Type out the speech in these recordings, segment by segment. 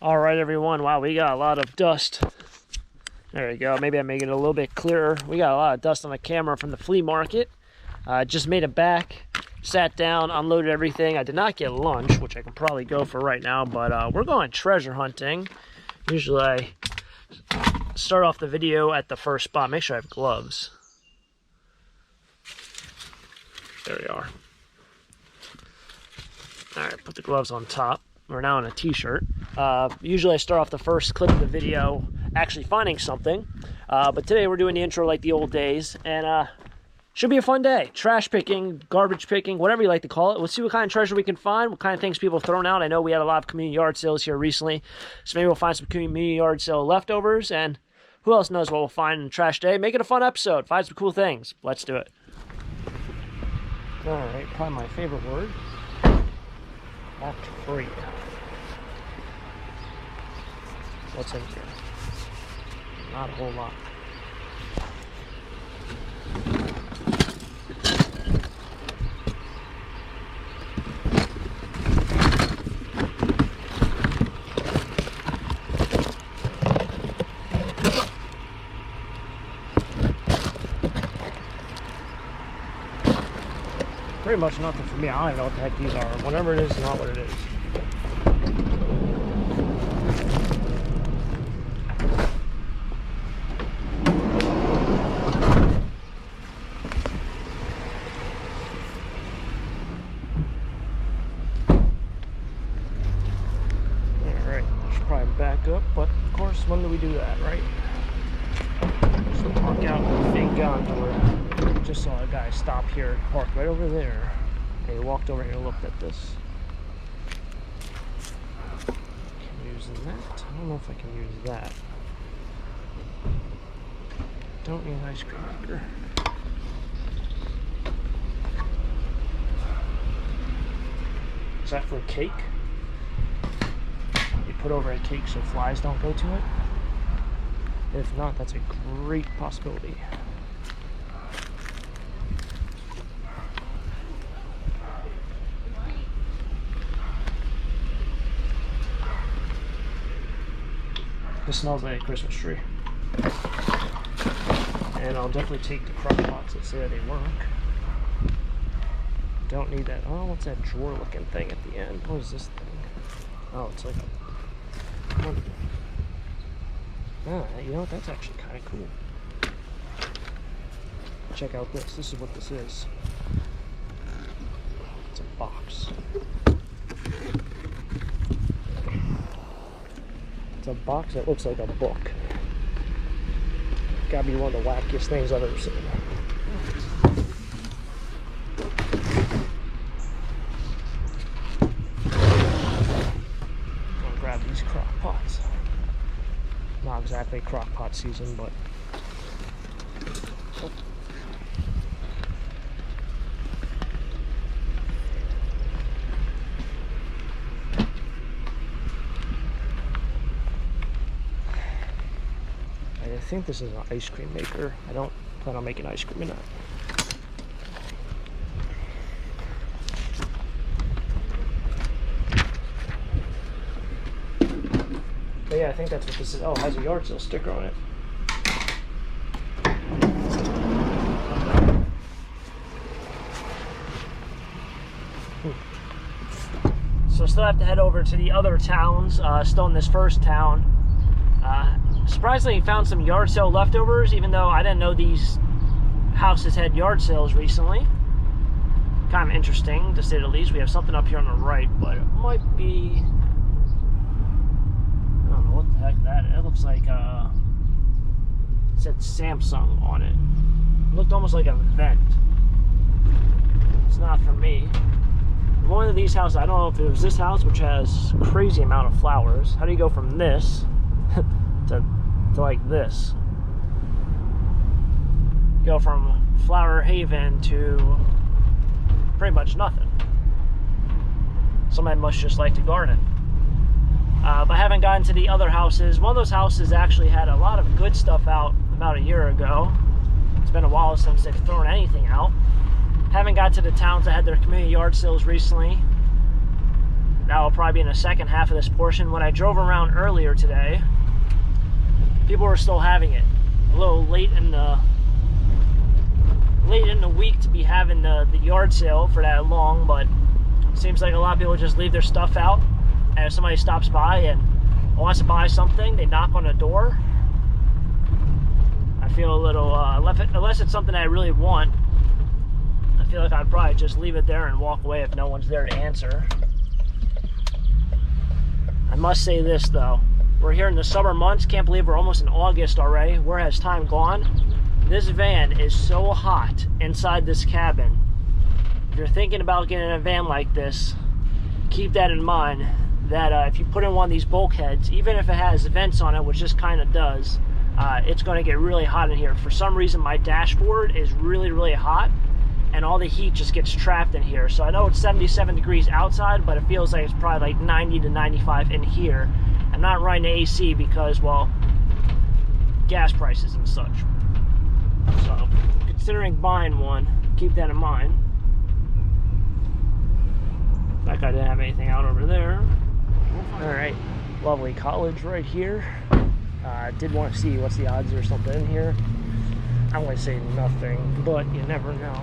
All right, everyone. Wow, we got a lot of dust. There we go. Maybe I make it a little bit clearer. We got a lot of dust on the camera from the flea market. Just made it back, sat down, unloaded everything. I did not get lunch, which I can probably go for right now, but we're going treasure hunting. Usually I start off the video at the first spot. Make sure I have gloves. There we are. All right, put the gloves on top. We're now in a t-shirt. Usually I start off the first clip of the video actually finding something, but today we're doing the intro like the old days, and should be a fun day. Trash picking, garbage picking, whatever you like to call it. We'll see what kind of treasure we can find, what kind of things people have thrown out. I know we had a lot of community yard sales here recently, so maybe we'll find some community yard sale leftovers, and who else knows what we'll find in trash day. Make it a fun episode. Find some cool things. Let's do it. All right, probably my favorite word. Locked free. What's in here? Not a whole lot. Pretty much nothing for me. I don't even know what the heck these are. Whatever it is, not what it is. Alright, I should probably back up, but of course, when do we do that, right? So park out the big gondola. Just saw a guy stop here, park right over there, and he walked over here and looked at this. Can use that. I don't know if I can use that. Don't need an ice cream maker. Is that for a cake? You put over a cake so flies don't go to it? If not, that's a great possibility. This smells like a Christmas tree. And I'll definitely take the crock pots that say that they work. Don't need that. Oh, what's that drawer looking thing at the end? What is this thing? Oh, it's like a... Ah, you know what? That's actually kind of cool. Check out this. This is what this is. It's a box. It's a box that looks like a book. Gotta be one of the wackiest things I've ever seen. I'm gonna grab these crock pots. Not exactly crock pot season, but oh. I think this is an ice cream maker. I don't plan on making ice cream in that. But yeah, I think that's what this is. Oh, it has a yard sale sticker on it. So I still have to head over to the other towns, still in this first town. Surprisingly, found some yard sale leftovers, even though I didn't know these houses had yard sales recently. Kind of interesting, to say the least. We have something up here on the right, but it might be... I don't know what the heck that is. It looks like, it said Samsung on it. It looked almost like a vent. It's not for me. One of these houses, I don't know if it was this house, which has a crazy amount of flowers. How do you go from this to like this? Go from Flower Haven to pretty much nothing. Somebody must just like to garden. But I haven't gotten to the other houses. One of those houses actually had a lot of good stuff out about a year ago. It's been a while since they've thrown anything out. Haven't got to the towns that had their community yard sales recently. that will probably be in the second half of this portion. When I drove around earlier today, people were still having it. A little late in the week to be having the yard sale for that long, but it seems like a lot of people just leave their stuff out, and if somebody stops by and wants to buy something, they knock on the door. I feel a little, unless it's something I really want, I feel like I'd probably just leave it there and walk away if no one's there to answer. I must say this though, we're here in the summer months, can't believe we're almost in August already. Where has time gone? This van is so hot inside this cabin. If you're thinking about getting a van like this, keep that in mind, that if you put in one of these bulkheads, even if it has vents on it, which this kind of does, it's going to get really hot in here. For some reason, my dashboard is really, really hot, and all the heat just gets trapped in here. So I know it's 77 degrees outside, but it feels like it's probably like 90 to 95 in here. I'm not running the AC because, well, gas prices and such. So, considering buying one, keep that in mind. Like I didn't have anything out over there. Alright, lovely college right here. Did want to see what's the odds or something in here. I'm going to say nothing, but you never know.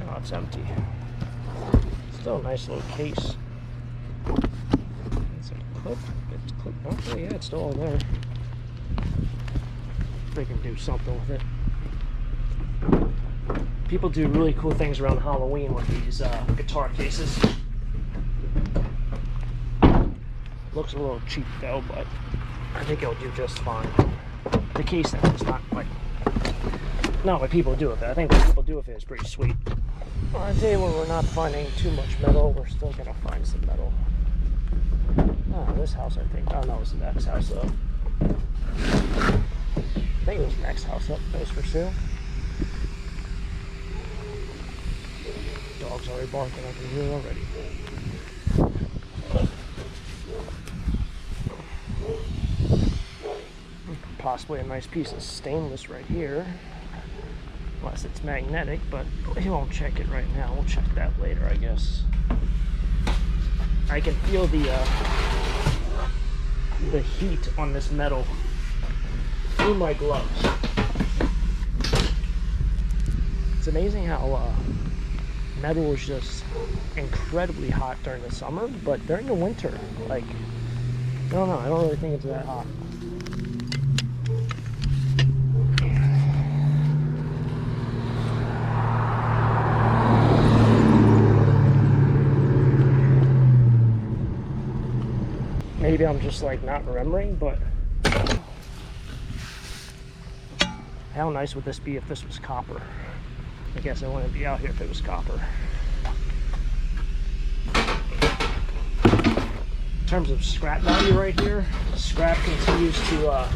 Oh, it's empty. Still a nice little case. It's a clip. It's a clip. Oh, yeah, it's still all there. They can do something with it. People do really cool things around Halloween with these guitar cases. Looks a little cheap though, but I think it'll do just fine. The case that is not like, not what people do with it. I think what people do with it is pretty sweet. On a day when we're not finding too much metal, we're still gonna find some metal. Oh, this house, I think. Oh no, it's the next house though. I think it was the next house up. That was for sale. Dog's already barking. I can hear it already. Possibly a nice piece of stainless right here, unless it's magnetic, but we won't check it right now. We'll check that later, I guess. I can feel the heat on this metal through my gloves. It's amazing how metal is just incredibly hot during the summer, but during the winter, like, I don't know, I don't really think it's that hot. Maybe I'm just like not remembering, but how nice would this be if this was copper? I guess I wouldn't be out here if it was copper. In terms of scrap value right here, scrap continues to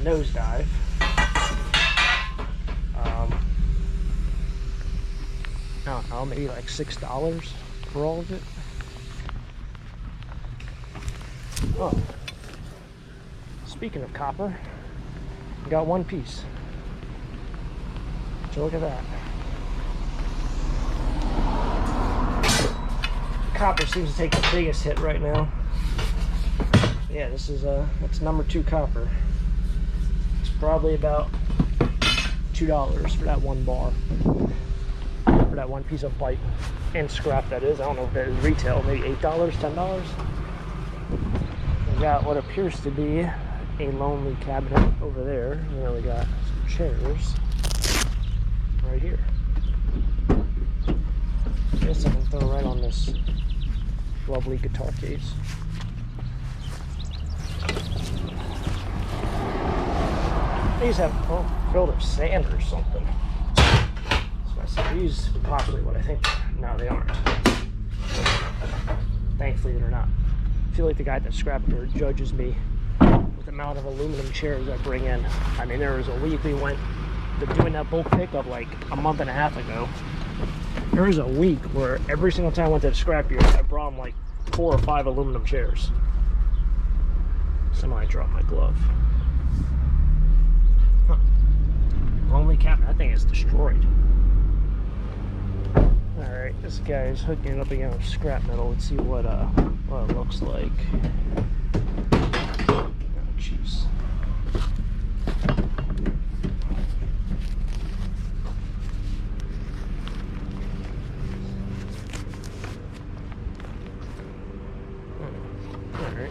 nosedive. I don't know, maybe like $6 for all of it. Oh, speaking of copper, we got one piece. So look at that. Copper seems to take the biggest hit right now. Yeah, this is that's number 2 copper. It's probably about $2 for that one bar, for that one piece of pipe and scrap. That is, I don't know if that is retail, maybe $8, $10. We got what appears to be a lonely cabinet over there, and then we got some chairs right here. I guess I can throw right on this lovely guitar case. These have filled with sand or something. So I said these are possibly what I think. No, they aren't. Thankfully they're not. I feel like the guy at the scrapyard judges me with the amount of aluminum chairs I bring in. I mean, there was a week we went to doing that bulk pickup like a month and a half ago. There was a week where every single time I went to the scrapyard, I brought him like 4 or 5 aluminum chairs. Somebody dropped my glove. Huh. Lonely cabinet. That thing is destroyed. Alright, this guy is hooking it up again with scrap metal. Let's see what it looks like. Oh, jeez. Alright.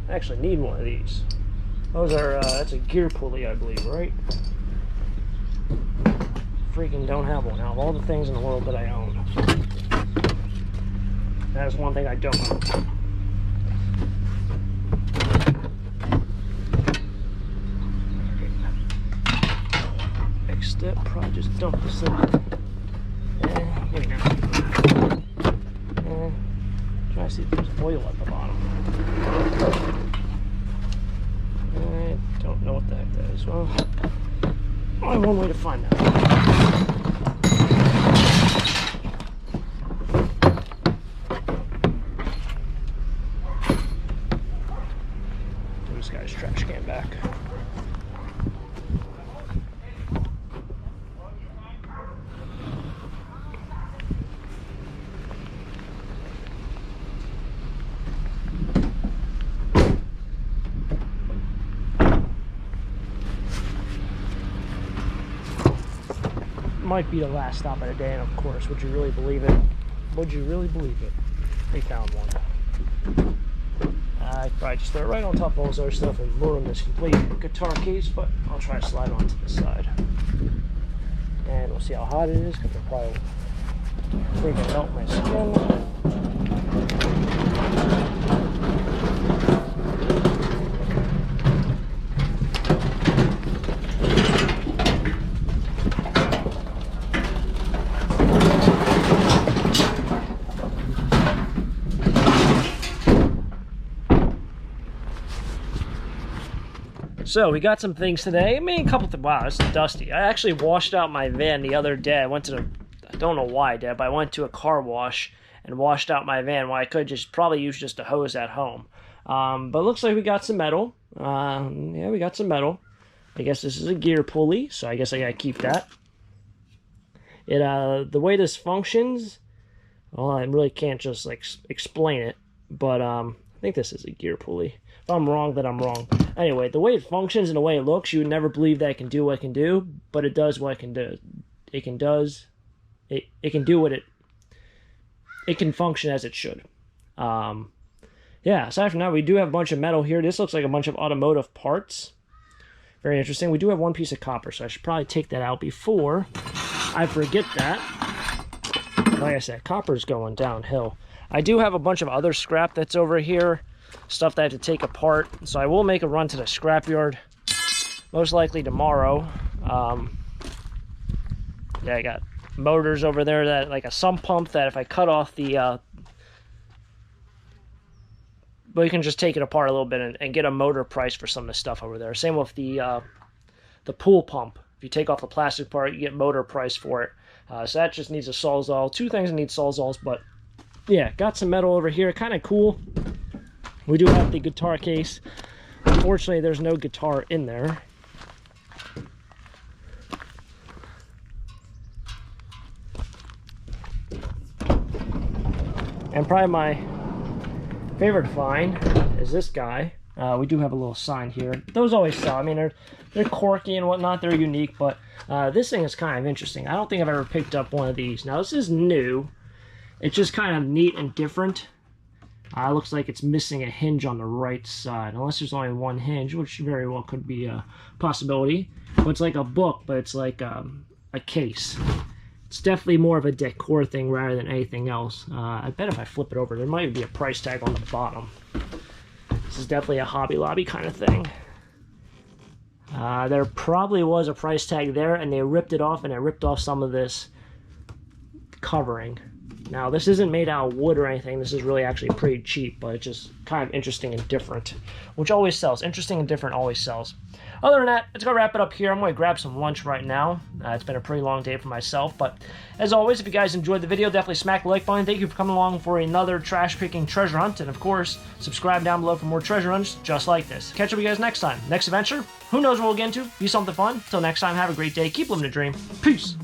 I actually need one of these. Those are, that's a gear pulley, I believe, right? Freaking don't have one out of all the things in the world that I own. That is one thing I don't own. Next step, probably just dump this in. Maybe not. Try to see if there's oil at the bottom. I don't know what the heck that is. Well, only one way to find out. Put this guy's trash can back. Might be the last stop of the day, and of course, would you really believe it? Would you really believe it? They found one. I probably just throw it right on top of all this other stuff and ruin this complete guitar case, but I'll try to slide onto the side. And we'll see how hot it is, because it'll probably freaking melt my skin. So we got some things today. I mean, a couple things. Wow, it's dusty. I actually washed out my van the other day. I went to I don't know why I did, but I went to a car wash and washed out my van. Well, I could just probably use just a hose at home. But it looks like we got some metal. Yeah, we got some metal. I guess this is a gear pulley, so I guess I gotta keep that. The way this functions, well, I really can't just like explain it, but I think this is a gear pulley. If I'm wrong, then I'm wrong. Anyway, the way it functions and the way it looks, you would never believe that it can do what it can do, but it does what it can do. It can do what it can function as it should. Yeah, aside from that, we do have a bunch of metal here. This looks like a bunch of automotive parts. Very interesting. We do have one piece of copper, so I should probably take that out before I forget that. Like I said, copper's going downhill. I do have a bunch of other scrap that's over here. Stuff that I have to take apart, so I will make a run to the scrapyard most likely tomorrow. Yeah, I got motors over there, that like a sump pump that if I cut off the but you can just take it apart a little bit and get a motor price for some of the stuff over there. Same with the pool pump. If you take off the plastic part, you get motor price for it. So that just needs a Sawzall. Two things that need Sawzalls, but yeah, got some metal over here, kind of cool. We do have the guitar case. Unfortunately, there's no guitar in there. And probably my favorite find is this guy. We do have a little sign here. Those always sell. I mean, they're quirky and whatnot. They're unique, but this thing is kind of interesting. I don't think I've ever picked up one of these. Now, this is new. It's just kind of neat and different. Looks like it's missing a hinge on the right side, unless there's only one hinge, which very well could be a possibility. But it's like a book, but it's like a case. It's definitely more of a decor thing rather than anything else. I bet if I flip it over, there might be a price tag on the bottom. This is definitely a Hobby Lobby kind of thing. There probably was a price tag there, and they ripped it off, and it ripped off some of this covering. Now, this isn't made out of wood or anything. This is really actually pretty cheap, but it's just kind of interesting and different, which always sells. Interesting and different always sells. Other than that, let's go wrap it up here. I'm going to grab some lunch right now. It's been a pretty long day for myself, but as always, if you guys enjoyed the video, definitely smack the like button. Thank you for coming along for another trash-picking treasure hunt, and of course, subscribe down below for more treasure hunts just like this. Catch up with you guys next time. Next adventure, who knows what we'll get into? Be something fun. Until next time, have a great day. Keep living the dream. Peace.